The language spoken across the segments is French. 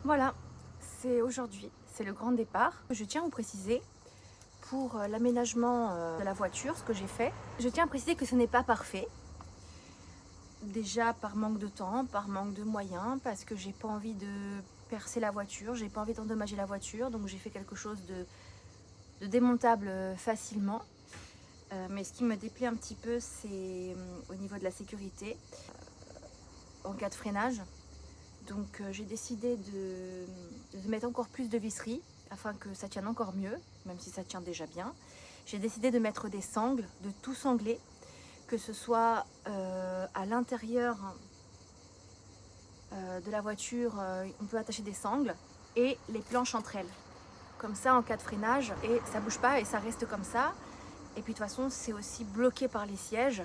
Voilà, c'est aujourd'hui, c'est le grand départ. Je tiens à vous préciser, pour l'aménagement de la voiture, ce que j'ai fait, je tiens à préciser que ce n'est pas parfait. Déjà par manque de temps, par manque de moyens, parce que j'ai pas envie de percer la voiture, j'ai pas envie d'endommager la voiture, donc j'ai fait quelque chose de démontable facilement. Mais ce qui me déplaît un petit peu, c'est au niveau de la sécurité, en cas de freinage. Donc j'ai décidé de mettre encore plus de visserie afin que ça tienne encore mieux, même si ça tient déjà bien. J'ai décidé de mettre des sangles, de tout sangler, que ce soit à l'intérieur de la voiture, on peut attacher des sangles et les planches entre elles. Comme ça, en cas de freinage, et ça bouge pas et ça reste comme ça. Et puis de toute façon, c'est aussi bloqué par les sièges.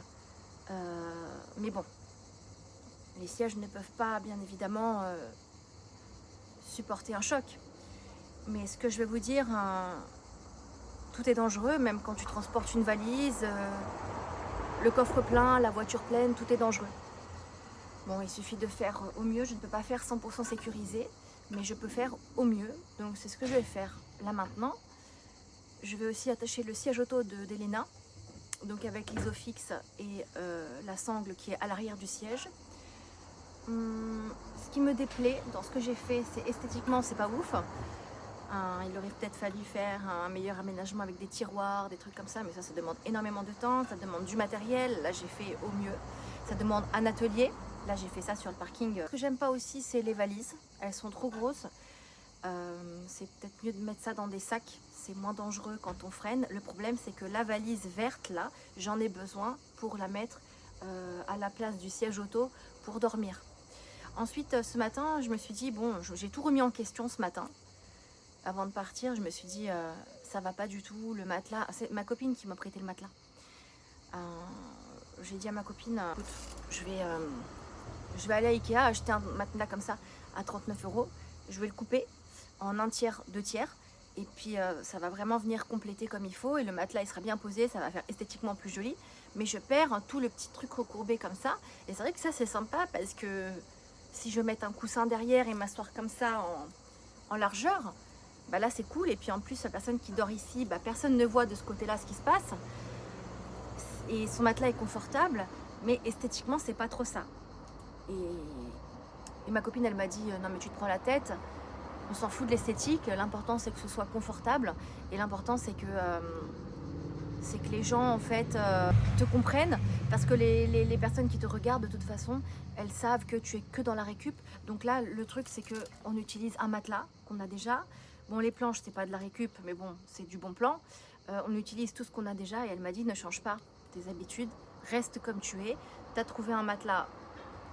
Mais bon, les sièges ne peuvent pas, bien évidemment, supporter un choc. Mais ce que je vais vous dire, tout est dangereux, même quand tu transportes une valise, le coffre plein, la voiture pleine, tout est dangereux. Bon, il suffit de faire au mieux, je ne peux pas faire 100% sécurisé, mais je peux faire au mieux. Donc c'est ce que je vais faire là maintenant. Je vais aussi attacher le siège auto d'Elena, donc avec l'isofix et la sangle qui est à l'arrière du siège. Ce qui me déplaît dans ce que j'ai fait, c'est esthétiquement, c'est pas ouf. Il aurait peut-être fallu faire un meilleur aménagement avec des tiroirs, des trucs comme ça, mais ça demande énormément de temps, ça demande du matériel. Là, j'ai fait au mieux. Ça demande un atelier. Là, j'ai fait ça sur le parking. Ce que j'aime pas aussi, c'est les valises. Elles sont trop grosses. C'est peut-être mieux de mettre ça dans des sacs. C'est moins dangereux quand on freine. Le problème, c'est que la valise verte, là, j'en ai besoin pour la mettre à la place du siège auto pour dormir. Ensuite, ce matin, je me suis dit, bon, j'ai tout remis en question ce matin. Avant de partir, je me suis dit, ça va pas du tout, le matelas. C'est ma copine qui m'a prêté le matelas. J'ai dit à ma copine, écoute, je vais aller à Ikea acheter un matelas comme ça à 39 €. Je vais le couper en un tiers, deux tiers. Et puis ça va vraiment venir compléter comme il faut. Et le matelas, il sera bien posé, ça va faire esthétiquement plus joli. Mais je perds tout le petit truc recourbé comme ça. Et c'est vrai que ça, c'est sympa parce que si je mets un coussin derrière et m'asseoir comme ça en largeur, bah là c'est cool. Et puis en plus, la personne qui dort ici, bah, personne ne voit de ce côté-là ce qui se passe. Et son matelas est confortable, mais esthétiquement, c'est pas trop ça. Et ma copine, elle m'a dit, non mais tu te prends la tête, on s'en fout de l'esthétique, l'important c'est que ce soit confortable. Et l'important c'est que les gens en fait te comprennent, parce que les personnes qui te regardent de toute façon, elles savent que tu es que dans la récup. Donc là, le truc c'est que on utilise un matelas qu'on a déjà. Bon, les planches c'est pas de la récup, mais bon, c'est du bon plan. On utilise tout ce qu'on a déjà et elle m'a dit, ne change pas tes habitudes, reste comme tu es. Tu as trouvé un matelas,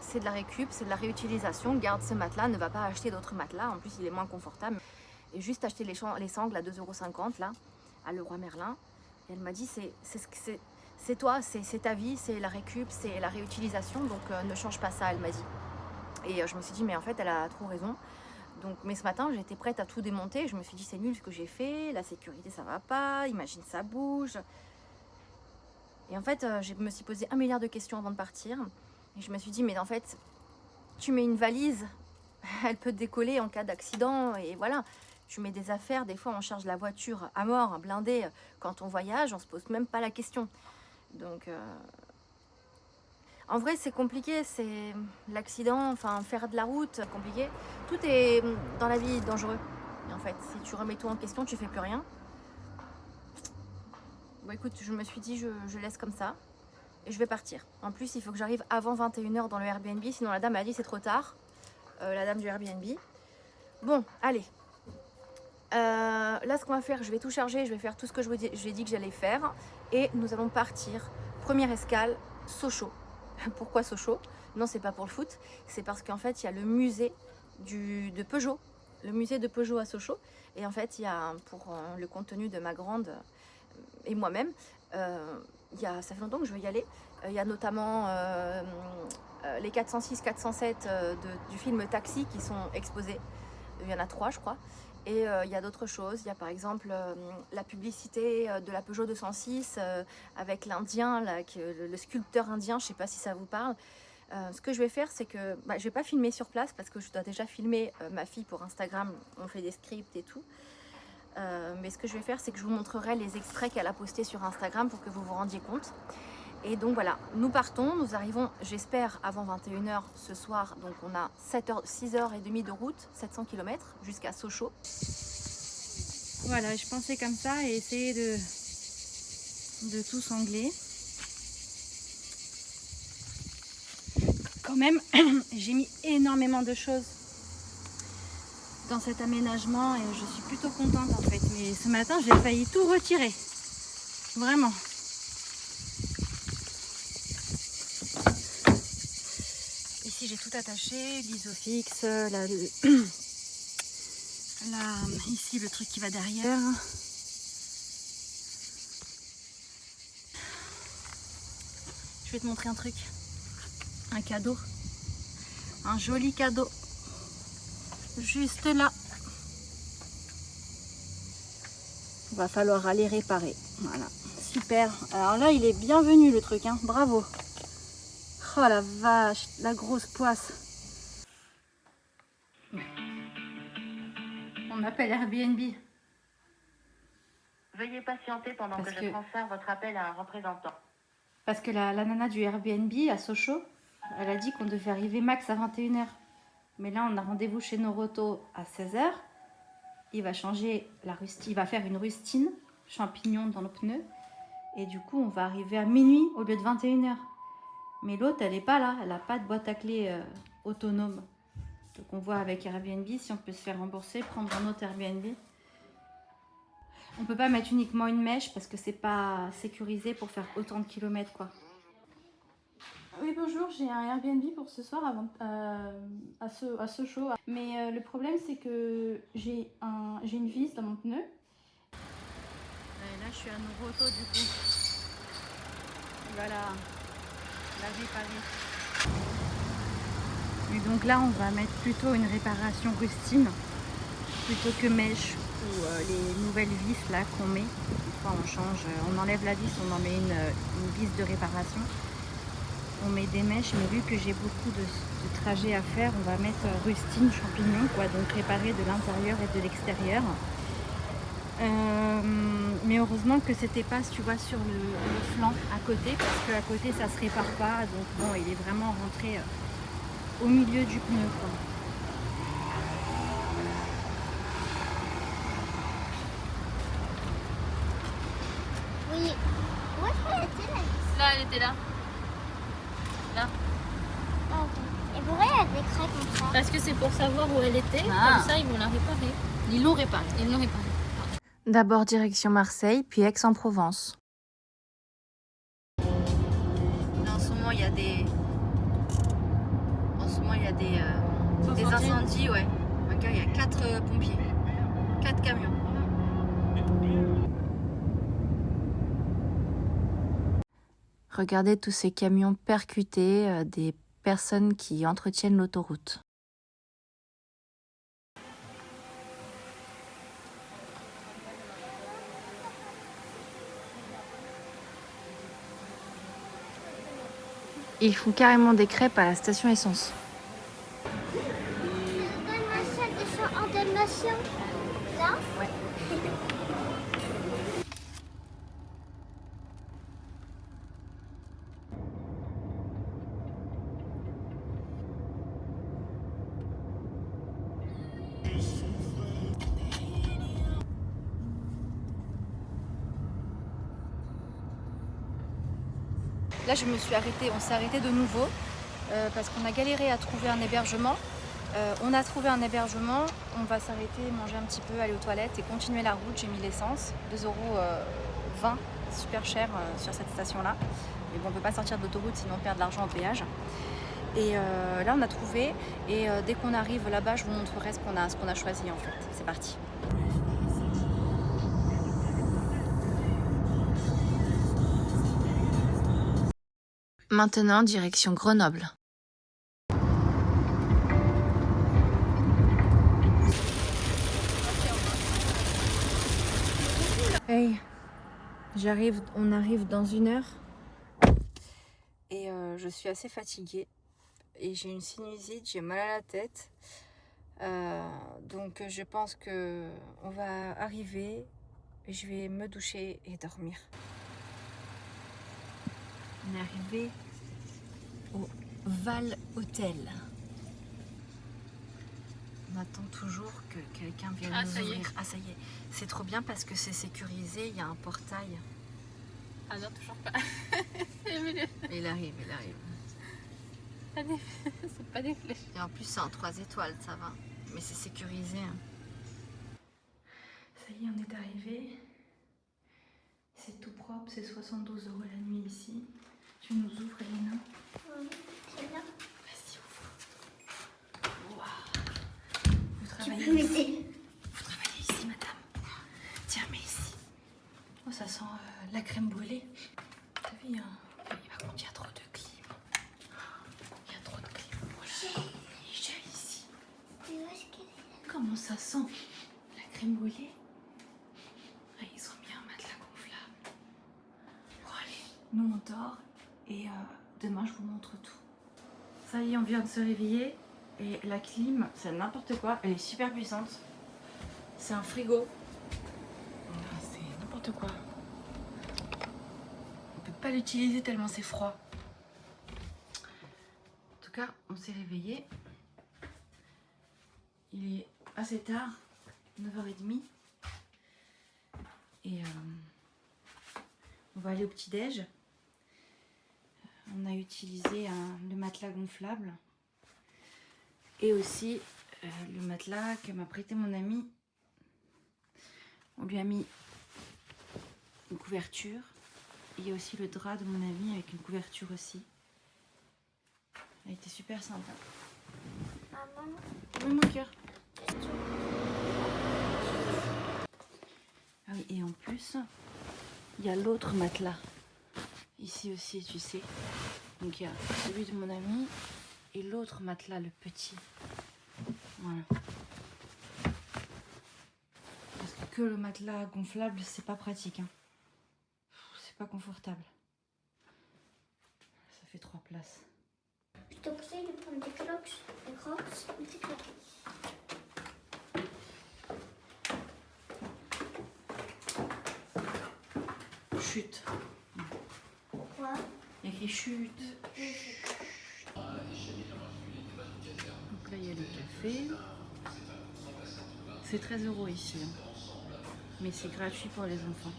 c'est de la récup, c'est de la réutilisation, garde ce matelas, ne va pas acheter d'autres matelas, en plus il est moins confortable. Et juste acheter les sangles à 2,50 € là, à Leroy Merlin. Et elle m'a dit, c'est toi, c'est ta vie, c'est la récup, c'est la réutilisation, donc ne change pas ça, elle m'a dit. Et je me suis dit, mais en fait elle a trop raison. Donc, mais ce matin j'étais prête à tout démonter, je me suis dit c'est nul ce que j'ai fait, la sécurité ça va pas, imagine ça bouge. Et en fait je me suis posé 1 milliard de questions avant de partir. Et je me suis dit, mais en fait, tu mets une valise, elle peut décoller en cas d'accident, et voilà. Tu mets des affaires, des fois on charge la voiture à mort, blindée, quand on voyage, on se pose même pas la question. Donc, en vrai c'est compliqué, c'est l'accident, enfin faire de la route, compliqué. Tout est dans la vie dangereux. Et en fait, si tu remets tout en question, tu fais plus rien. Bon écoute, je me suis dit, je laisse comme ça. Et je vais partir. En plus, il faut que j'arrive avant 21 h dans le Airbnb, sinon la dame m'a dit c'est trop tard. La dame du Airbnb. Bon, allez. Là, ce qu'on va faire, je vais tout charger, je vais faire tout ce que j'ai dit que j'allais faire. Et nous allons partir. Première escale, Sochaux. Pourquoi Sochaux? Non, c'est pas pour le foot. C'est parce qu'en fait, il y a le musée de Peugeot. Le musée de Peugeot à Sochaux. Et en fait, il y a, pour le contenu de ma grande et moi-même, ça fait longtemps que je veux y aller. Il y a notamment les 406, 407 du film Taxi qui sont exposés. Il y en a 3, je crois. Et il y a d'autres choses. Il y a par exemple la publicité de la Peugeot 206 avec l'Indien, le sculpteur indien, je ne sais pas si ça vous parle. Ce que je vais faire, c'est que je vais pas filmer sur place parce que je dois déjà filmer ma fille pour Instagram. On fait des scripts et tout. Mais ce que je vais faire, c'est que je vous montrerai les extraits qu'elle a postés sur Instagram pour que vous vous rendiez compte. Et donc voilà, nous partons, nous arrivons, j'espère, avant 21 h ce soir. Donc on a 6h30 de route, 700 km jusqu'à Sochaux. Voilà, je pensais comme ça et essayer de tout sangler. Quand même, j'ai mis énormément de choses dans cet aménagement et je suis plutôt contente en fait. Mais ce matin, j'ai failli tout retirer. Vraiment. Ici, j'ai tout attaché, l'isofix, ici le truc qui va derrière. Je vais te montrer un truc. Un cadeau. Un joli cadeau. Juste là. Il va falloir aller réparer. Voilà. Super. Alors là, il est bienvenu le truc, hein. Bravo. Oh la vache, la grosse poisse. On appelle Airbnb. Veuillez patienter pendant que je transfère votre appel à un représentant. Parce que la nana du Airbnb à Sochaux, elle a dit qu'on devait arriver max à 21 h. Mais là, on a rendez-vous chez Noroto à 16 h. Il va changer la rustine, il va faire une rustine, champignons dans le pneu. Et du coup, on va arriver à minuit au lieu de 21 h. Mais l'autre, elle n'est pas là, elle n'a pas de boîte à clé autonome. Donc on voit avec Airbnb si on peut se faire rembourser, prendre un autre Airbnb. On peut pas mettre uniquement une mèche parce que c'est pas sécurisé pour faire autant de kilomètres quoi. Oui bonjour, j'ai un Airbnb pour ce soir à Sochaux. Mais le problème c'est que j'ai une vis dans mon pneu. Là je suis à Noroto du coup. Voilà, la réparer. Et donc là on va mettre plutôt une réparation rustine plutôt que mèche ou les nouvelles vis là qu'on met. Une fois on change, on enlève la vis, on en met une vis de réparation. On met des mèches, mais vu que j'ai beaucoup de trajets à faire, on va mettre rustine, champignons, quoi, donc réparer de l'intérieur et de l'extérieur. Mais heureusement que c'était pas, tu vois, sur le flanc à côté, parce qu'à côté ça se répare pas, donc bon, il est vraiment rentré au milieu du pneu, quoi. Oui. Où est-ce qu'elle était la vis? Là, elle était là. Là. Ah, ok. Et pourquoi il y a des craies comme ça? Parce que c'est pour savoir où elle était, comme ça ils vont la réparer. Ils l'ont réparée. D'abord direction Marseille, puis Aix-en-Provence. Là, en ce moment, il y a des incendies, ouais. Regarde, il y a 4 pompiers, 4 camions. Regardez tous ces camions percutés, des personnes qui entretiennent l'autoroute. Ils font carrément des crêpes à la station essence. Donne-moi ça en Dalmatien. Là? Ouais. Là, je me suis arrêtée, on s'est arrêté de nouveau parce qu'on a galéré à trouver un hébergement. On a trouvé un hébergement, on va s'arrêter, manger un petit peu, aller aux toilettes et continuer la route. J'ai mis l'essence, 2,20 €, super cher sur cette station-là. Mais bon, on ne peut pas sortir de l'autoroute sinon on perd de l'argent au péage. Et là, on a trouvé et dès qu'on arrive là-bas, je vous montrerai ce qu'on a choisi en fait. C'est parti. Maintenant, direction Grenoble. Hey, on arrive dans 1 heure. Et je suis assez fatiguée. et j'ai une sinusite, j'ai mal à la tête. Donc je pense que on va arriver, je vais me doucher et dormir. On est arrivé au Val Hotel. On attend toujours que quelqu'un vienne nous ouvrir. Ah ça y est, c'est trop bien parce que c'est sécurisé, il y a un portail. Ah non, toujours pas. Il arrive, il arrive. C'est pas des flèches. Et en plus c'est en 3 étoiles, ça va. Mais c'est sécurisé. Hein. Ça y est, on est arrivé. C'est tout propre, c'est 72 € la nuit ici. Tu nous ouvres, Elena? Oui, c'est bien. Vas-y, ouvre. Waouh. Vous Tu travaillez peux ici? m'aider. Vous travaillez ici, madame? Tiens, mais ici. Oh, ça sent la crème brûlée. T'as vu, il y a trop de clim. Il y a trop de clim. Voilà. Il est cher ici. Mais où est-ce qu'elle est? Comment ça sent la crème brûlée? Ah, ils ont mis un matelas gonflable. Bon allez, nous on dort et demain je vous montre tout. Ça y est, on vient de se réveiller et la clim, c'est n'importe quoi. Elle est super puissante. C'est un frigo. C'est n'importe quoi. On peut pas l'utiliser tellement c'est froid. En tout cas, on s'est réveillé. Il est assez tard, 9h30. Et on va aller au petit-déj. On a utilisé le matelas gonflable. Et aussi le matelas que m'a prêté mon ami. On lui a mis une couverture. Il y a aussi le drap de mon ami avec une couverture aussi. Elle a été super sympa. Maman, Oui, mon cœur. Ah oui, et en plus, il y a l'autre matelas. Ici aussi, tu sais. Donc il y a celui de mon ami et l'autre matelas, le petit. Voilà. Parce que le matelas gonflable, c'est pas pratique. Hein. C'est pas confortable. Ça fait 3 places. je te conseille de prendre des crocs ou des crocs. Chute. Pourquoi? Il y a écrit chute. Donc là, il y a le café. C'est 13 € ici. Hein. Mais c'est gratuit pour les enfants.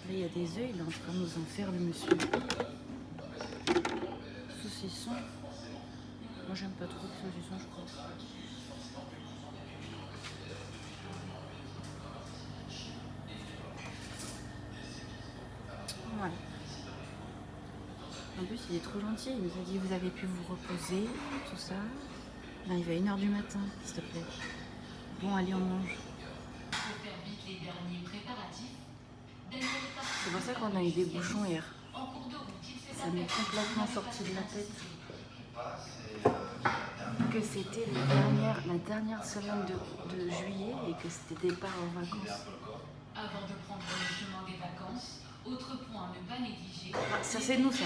Là, il y a des œufs. Il est en train de nous en faire, le monsieur. Saucisson. Moi, j'aime pas trop le saucisson, je crois. Voilà. En plus, il est trop gentil. Il nous a dit vous avez pu vous reposer, tout ça. Là, il va 1h du matin, s'il te plaît. Bon, allez, on mange. C'est pour ça qu'on a eu des bouchons hier. Ça m'est complètement sorti de la tête. Que c'était la dernière semaine de juillet et que c'était départ en vacances. Avant de prendre le chemin des vacances, autre point à ne pas négliger. Ah, ça c'est nous ça.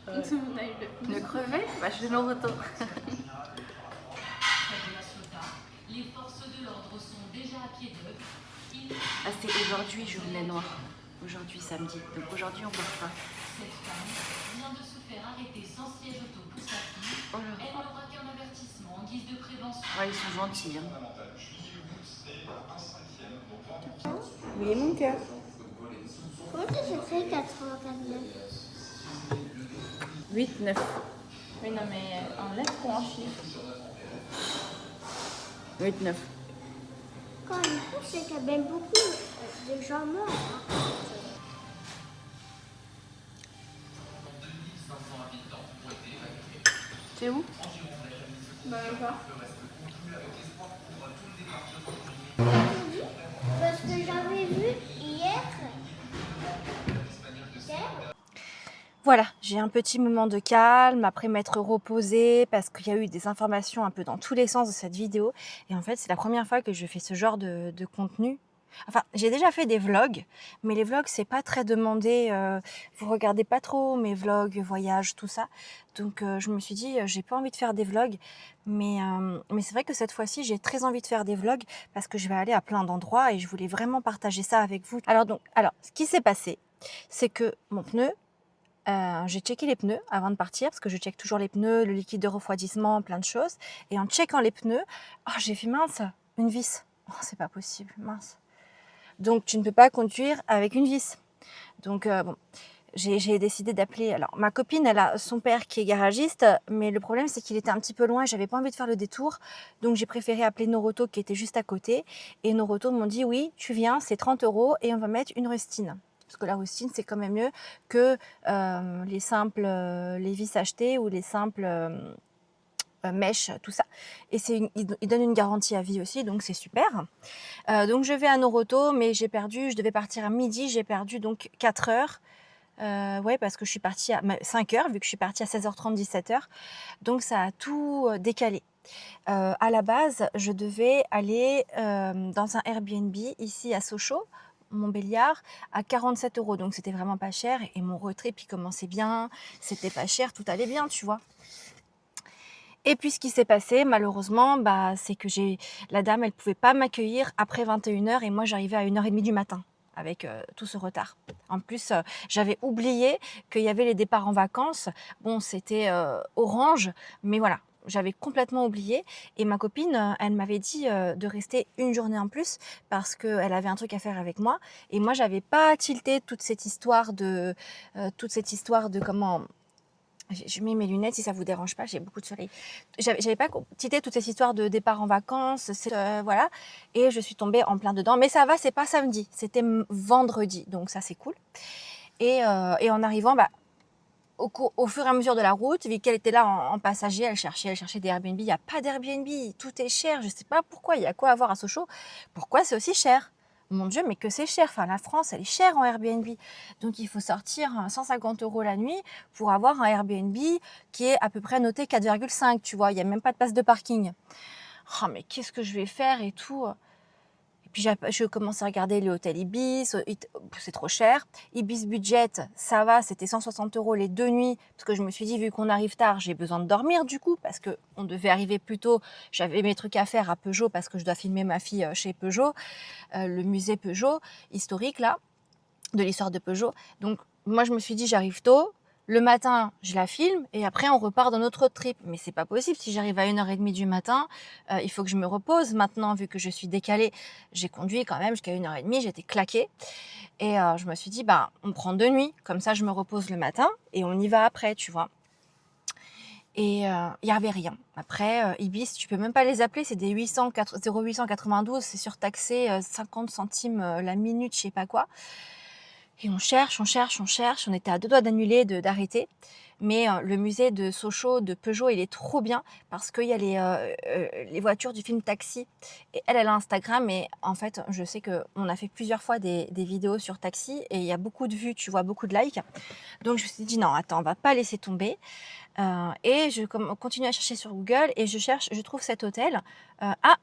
Le crevet, bah je vais le retour. Les forces de l'ordre sont déjà à pied d'œuvre. Ah c'est aujourd'hui journée noire. Aujourd'hui samedi. Donc aujourd'hui on ne part pas. Cette femme vient de se faire arrêter sans siège auto pour sa fille. Oh là. Elle n'aura qu'un avertissement en guise de prévention. Ouais, ils sont gentils. Hein. Oui mon cœur. Comment ça se fait 89? 8, 9. Oui, non, mais en lettres ou en chiffres? 8, 9. Quand il faut, c'est qu'il y a même beaucoup de gens morts. C'est où? Bah, voir. Parce que j'avais vu hier. Voilà, j'ai un petit moment de calme après m'être reposée parce qu'il y a eu des informations un peu dans tous les sens de cette vidéo. Et en fait, c'est la première fois que je fais ce genre de contenu. Enfin, j'ai déjà fait des vlogs, mais les vlogs, c'est pas très demandé. Vous regardez pas trop mes vlogs, voyages, tout ça. Donc, je me suis dit, j'ai pas envie de faire des vlogs. Mais c'est vrai que cette fois-ci, j'ai très envie de faire des vlogs parce que je vais aller à plein d'endroits et je voulais vraiment partager ça avec vous. Alors, ce qui s'est passé, c'est que mon pneu, j'ai checké les pneus avant de partir parce que je check toujours les pneus, le liquide de refroidissement, plein de choses. Et en checkant les pneus, j'ai fait mince, une vis. Oh, c'est pas possible, mince. Donc, tu ne peux pas conduire avec une vis. Donc, bon, j'ai décidé d'appeler. Alors, ma copine, elle a son père qui est garagiste, mais le problème, c'est qu'il était un petit peu loin et j'avais pas envie de faire le détour. Donc, j'ai préféré appeler Noroto qui était juste à côté. Et Noroto m'ont dit oui, tu viens, c'est 30 € et on va mettre une rustine. Parce que la rustine, c'est quand même mieux que les simples les vis achetées ou les simples mèches, tout ça. Et ils donnent une garantie à vie aussi, donc c'est super. Donc je vais à Noroto, mais j'ai perdu, je devais partir à midi, j'ai perdu donc 4 heures. Ouais, parce que je suis partie à 5 heures, vu que je suis partie à 16h30, 17h. Donc ça a tout décalé. À la base, je devais aller dans un Airbnb ici à Sochaux, Montbéliard, à 47 €. Donc c'était vraiment pas cher. Et mon road trip, il commençait bien, c'était pas cher, tout allait bien, tu vois. Et puis ce qui s'est passé, malheureusement, c'est que la dame, elle pouvait pas m'accueillir après 21h et moi j'arrivais à 1h30 du matin avec tout ce retard. En plus, j'avais oublié qu'il y avait les départs en vacances. Bon, c'était orange, mais voilà, j'avais complètement oublié. Et ma copine, elle m'avait dit de rester une journée en plus parce qu'elle avait un truc à faire avec moi. Et moi, j'avais pas tilté toute cette histoire de comment... Je mets mes lunettes si ça vous dérange pas, j'ai beaucoup de soleil. J'avais pas cité toute cette histoire de départ en vacances, voilà. Et je suis tombée en plein dedans. Mais ça va, c'est pas samedi, c'était vendredi, donc ça c'est cool. Et en arrivant, au fur et à mesure de la route, vu qu'elle était là en passager, elle cherchait des Airbnb. Il n'y a pas d'Airbnb, tout est cher. Je sais pas pourquoi, il y a quoi à voir à Sochaux. Pourquoi c'est aussi cher? Mon Dieu, mais que c'est cher. Enfin, la France, elle est chère en Airbnb. Donc, il faut sortir 150 € la nuit pour avoir un Airbnb qui est à peu près noté 4,5. Tu vois, il n'y a même pas de place de parking. Oh, mais qu'est-ce que je vais faire et tout? Puis je commence à regarder les hôtels Ibis, c'est trop cher. Ibis Budget, ça va, c'était 160 € les 2 nuits, parce que je me suis dit, vu qu'on arrive tard, j'ai besoin de dormir du coup, parce qu'on devait arriver plus tôt. J'avais mes trucs à faire à Peugeot, parce que je dois filmer ma fille chez Peugeot, le musée Peugeot, historique là, de l'histoire de Peugeot. Donc moi, je me suis dit, j'arrive tôt. Le matin, je la filme et après, on repart dans notre trip. Mais c'est pas possible. Si j'arrive à 1h30 du matin, il faut que je me repose. Maintenant, vu que je suis décalée, j'ai conduit quand même jusqu'à 1h30. J'étais claquée. Et je me suis dit, on prend 2 nuits. Comme ça, je me repose le matin et on y va après, tu vois. Et il n'y avait rien. Après, Ibis, tu peux même pas les appeler. C'est des 0892. C'est surtaxé 50 centimes la minute, je sais pas quoi. Et on cherche. On était à 2 doigts d'annuler, d'arrêter. Mais le musée de Sochaux, de Peugeot, il est trop bien parce qu'il y a les voitures du film Taxi. Et elle a Instagram. Et en fait, je sais qu'on a fait plusieurs fois des vidéos sur Taxi. Et il y a beaucoup de vues, tu vois, beaucoup de likes. Donc, je me suis dit, non, attends, on va pas laisser tomber. Et je continue à chercher sur Google et je trouve cet hôtel.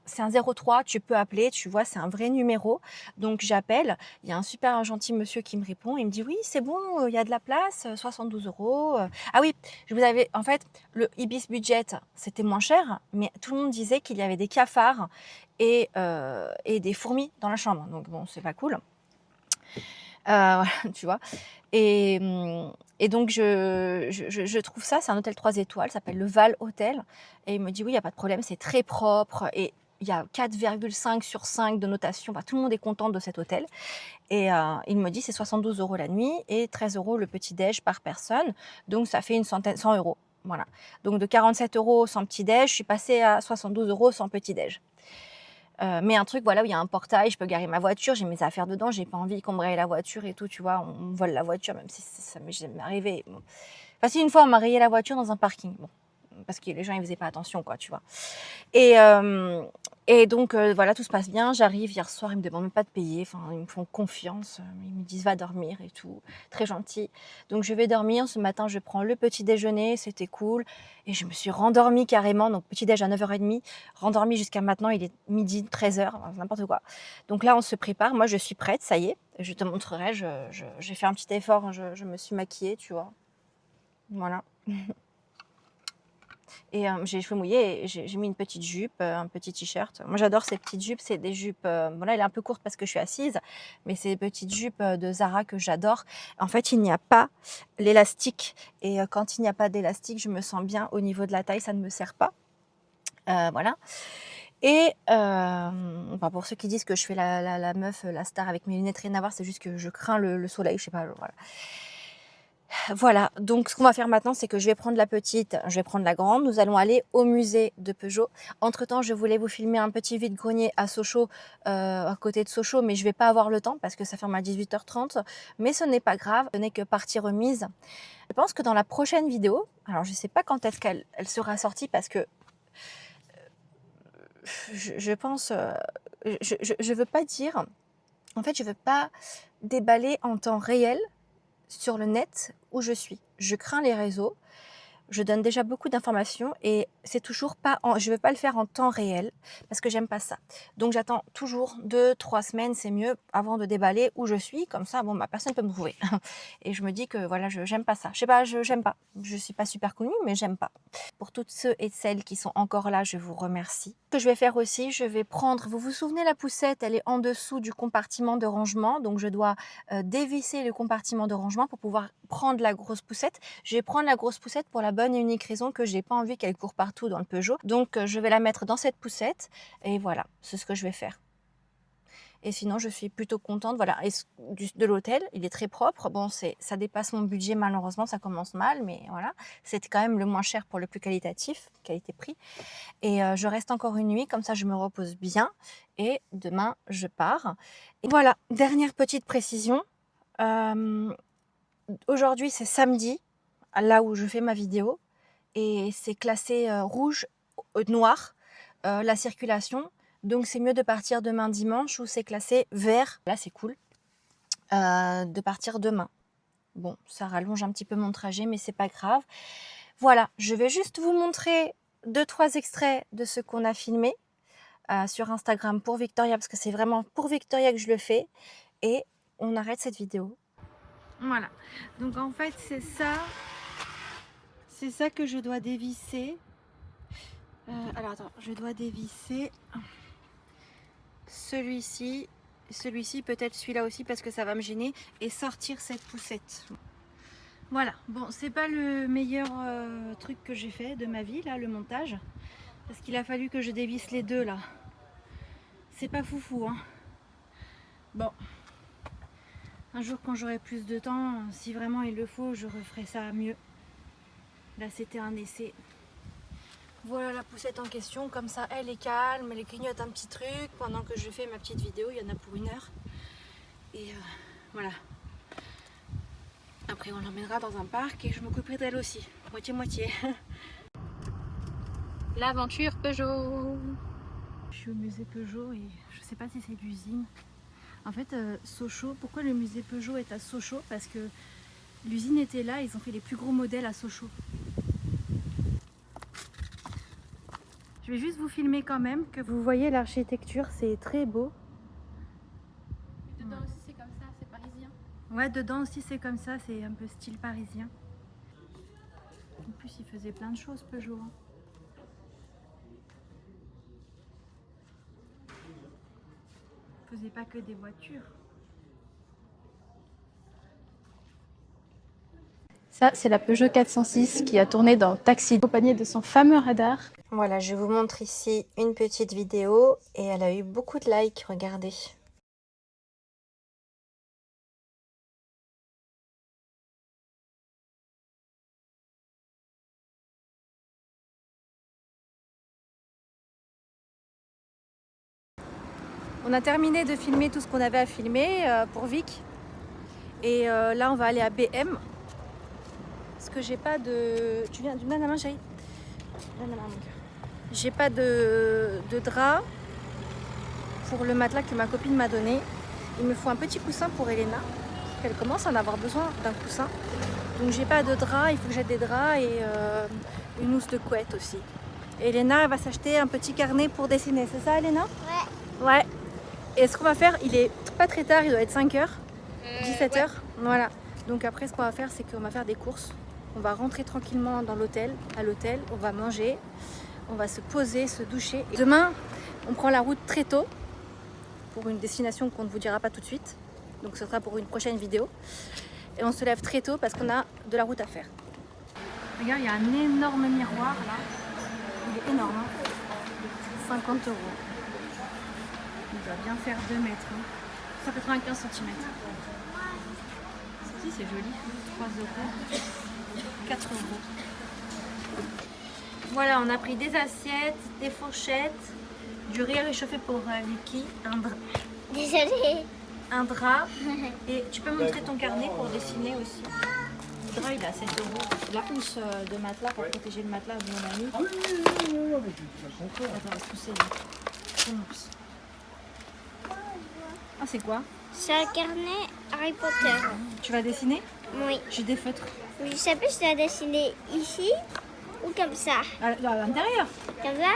C'est un 03, tu peux appeler, tu vois, c'est un vrai numéro. Donc j'appelle, il y a un super gentil monsieur qui me répond, il me dit oui, c'est bon, il y a de la place, 72 €. Ah oui, en fait, le Ibis Budget, c'était moins cher, mais tout le monde disait qu'il y avait des cafards et des fourmis dans la chambre. Donc bon, c'est pas cool. Voilà, tu vois. Et donc, je trouve ça, c'est un hôtel 3 étoiles, ça s'appelle le Val Hôtel. Et il me dit, oui, il n'y a pas de problème, c'est très propre. Et il y a 4,5 sur 5 de notation. Tout le monde est content de cet hôtel. Et il me dit, c'est 72 € la nuit et 13 € le petit-déj par personne. Donc, ça fait 100 €. Voilà. Donc, de 47 € sans petit-déj, je suis passée à 72 € sans petit-déj. Mais un truc, voilà, où il y a un portail, je peux garer ma voiture, j'ai mes affaires dedans, j'ai pas envie qu'on me raye la voiture et tout, tu vois, on vole la voiture, même si ça m'est jamais arrivé. Bon. Enfin, si une fois, on m'a rayé la voiture dans un parking, bon, parce que les gens, ils faisaient pas attention, quoi, tu vois. Et Et donc voilà, tout se passe bien. J'arrive hier soir, ils me demandent même pas de payer. Enfin, ils me font confiance. Ils me disent va dormir et tout. Très gentil. Donc je vais dormir. Ce matin, je prends le petit déjeuner. C'était cool. Et je me suis rendormie carrément. Donc petit déj à 9h30. Rendormie jusqu'à maintenant. Il est midi, 13h. N'importe quoi. Donc là, on se prépare. Moi, je suis prête. Ça y est. Je te montrerai. J'ai fait un petit effort. Je me suis maquillée, tu vois. Voilà. Et j'ai les cheveux mouillés et j'ai mis une petite jupe, un petit t-shirt. Moi, j'adore ces petites jupes. C'est des jupes, bon là, elle est un peu courte parce que je suis assise, mais c'est des petites jupes de Zara que j'adore. En fait, il n'y a pas l'élastique. Et quand il n'y a pas d'élastique, je me sens bien au niveau de la taille, ça ne me sert pas. Voilà. Et enfin, pour ceux qui disent que je fais la meuf, la star avec mes lunettes, rien à voir, c'est juste que je crains le soleil, je sais pas, voilà. Voilà, donc ce qu'on va faire maintenant, c'est que je vais prendre la petite, je vais prendre la grande. Nous allons aller au musée de Peugeot. Entre-temps, je voulais vous filmer un petit vide-grenier à Sochaux, à côté de Sochaux, mais je ne vais pas avoir le temps parce que ça ferme à 18h30. Mais ce n'est pas grave, ce n'est que partie remise. Je pense que dans la prochaine vidéo, alors je ne sais pas quand est-ce qu'elle sera sortie parce que je pense, je veux pas dire, en fait, je veux pas déballer en temps réel sur le net où je suis. Je crains les réseaux, je donne déjà beaucoup d'informations et c'est toujours pas, je ne veux pas le faire en temps réel parce que j'aime pas ça. Donc j'attends toujours 2-3 semaines, c'est mieux, avant de déballer où je suis, comme ça, bon, personne peut me trouver. Et je me dis que voilà, j'aime pas ça. Je sais pas, j'aime pas. Je suis pas super connue, mais j'aime pas. Pour toutes ceux et celles qui sont encore là, je vous remercie. Ce que je vais faire aussi, je vais prendre, vous vous souvenez, la poussette, elle est en dessous du compartiment de rangement, donc je dois dévisser le compartiment de rangement pour pouvoir prendre la grosse poussette. Je vais prendre la grosse poussette pour la bonne et unique raison que j'ai pas envie qu'elle court partout dans le Peugeot. Donc je vais la mettre dans cette poussette et voilà, c'est ce que je vais faire. Et sinon, je suis plutôt contente. Voilà, et de l'hôtel, il est très propre. Bon, ça dépasse mon budget malheureusement, ça commence mal, mais voilà, c'est quand même le moins cher pour le plus qualitatif, qualité-prix. Et je reste encore une nuit, comme ça je me repose bien. Et demain, je pars. Et voilà, dernière petite précision. Aujourd'hui, c'est samedi, là où je fais ma vidéo. Et c'est classé rouge, noir, la circulation. Donc c'est mieux de partir demain dimanche où c'est classé vert. Là c'est cool de partir demain. Bon, ça rallonge un petit peu mon trajet, mais c'est pas grave. Voilà, je vais juste vous montrer 2-3 extraits de ce qu'on a filmé sur Instagram pour Victoria, parce que c'est vraiment pour Victoria que je le fais. Et on arrête cette vidéo. Voilà, donc en fait c'est ça que je dois dévisser. Alors attends, je dois dévisser celui-ci, peut-être celui-là aussi parce que ça va me gêner, et sortir cette poussette. Voilà, bon, c'est pas le meilleur truc que j'ai fait de ma vie, là, le montage, parce qu'il a fallu que je dévisse les deux, là. C'est pas foufou, hein. Bon, un jour quand j'aurai plus de temps, si vraiment il le faut, je referai ça mieux. Là, c'était un essai. Voilà la poussette en question, comme ça elle est calme, elle grignote un petit truc pendant que je fais ma petite vidéo, il y en a pour 1 heure. Et voilà. Après on l'emmènera dans un parc et je m'occuperai d'elle aussi, moitié-moitié. L'aventure Peugeot. Je suis au musée Peugeot et je sais pas si c'est l'usine. En fait, Sochaux, pourquoi le musée Peugeot est à Sochaux? Parce que l'usine était là, ils ont fait les plus gros modèles à Sochaux. Je vais juste vous filmer quand même, que vous voyez l'architecture, c'est très beau. Dedans aussi c'est comme ça, c'est parisien. Ouais, dedans aussi c'est comme ça, c'est un peu style parisien. En plus, il faisait plein de choses, Peugeot. Il faisait pas que des voitures. Ça, c'est la Peugeot 406 qui a tourné dans Taxi, accompagnée de son fameux radar. Voilà, je vous montre ici une petite vidéo et elle a eu beaucoup de likes, regardez. On a terminé de filmer tout ce qu'on avait à filmer pour Vic. Et là, on va aller à BM. Parce que j'ai pas de... Tu donnes la main, chérie? Donne la main, mon cœur. J'ai pas de drap. pour le matelas que ma copine m'a donné. Il me faut un petit coussin pour Elena. Elle commence à en avoir besoin d'un coussin. Donc j'ai pas de drap, il faut que j'aie des draps et une housse de couette aussi. Elena, elle va s'acheter un petit carnet pour dessiner, c'est ça Elena? Ouais. Ouais. Et ce qu'on va faire, il est pas très tard, il doit être 5h, 17h. Voilà. Donc après, ce qu'on va faire, c'est qu'on va faire des courses. On va rentrer tranquillement dans l'hôtel, à l'hôtel, on va manger, on va se poser, se doucher. Et demain, on prend la route très tôt pour une destination qu'on ne vous dira pas tout de suite. Donc ce sera pour une prochaine vidéo. Et on se lève très tôt parce qu'on a de la route à faire. Regarde, il y a un énorme miroir là. Il est énorme, hein. 50 €. Il doit bien faire 2 mètres. Hein. 195 cm. Si, c'est joli. 3 €. 4 €. Voilà, on a pris des assiettes, des fourchettes, du riz réchauffé pour Vicky, Désolée. un drap. Et tu peux montrer ton carnet pour dessiner aussi. Le drap, il est à 7 €. La housse de matelas pour protéger le matelas de mon ami. Attends, est-ce que c'est ton housse? Ah, c'est quoi? C'est un carnet Harry Potter. Tu vas dessiner? Oui. J'ai des feutres. Je sais pas si je dois dessiner ici ou comme ça. À l'intérieur. Comme ça?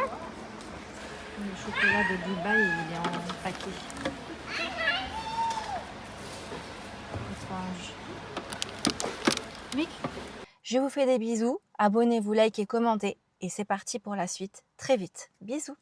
Le chocolat de Dubaï, il est en paquet. Étrange. Mick, je vous fais des bisous. Abonnez-vous, likez, commentez. Et c'est parti pour la suite. Très vite. Bisous.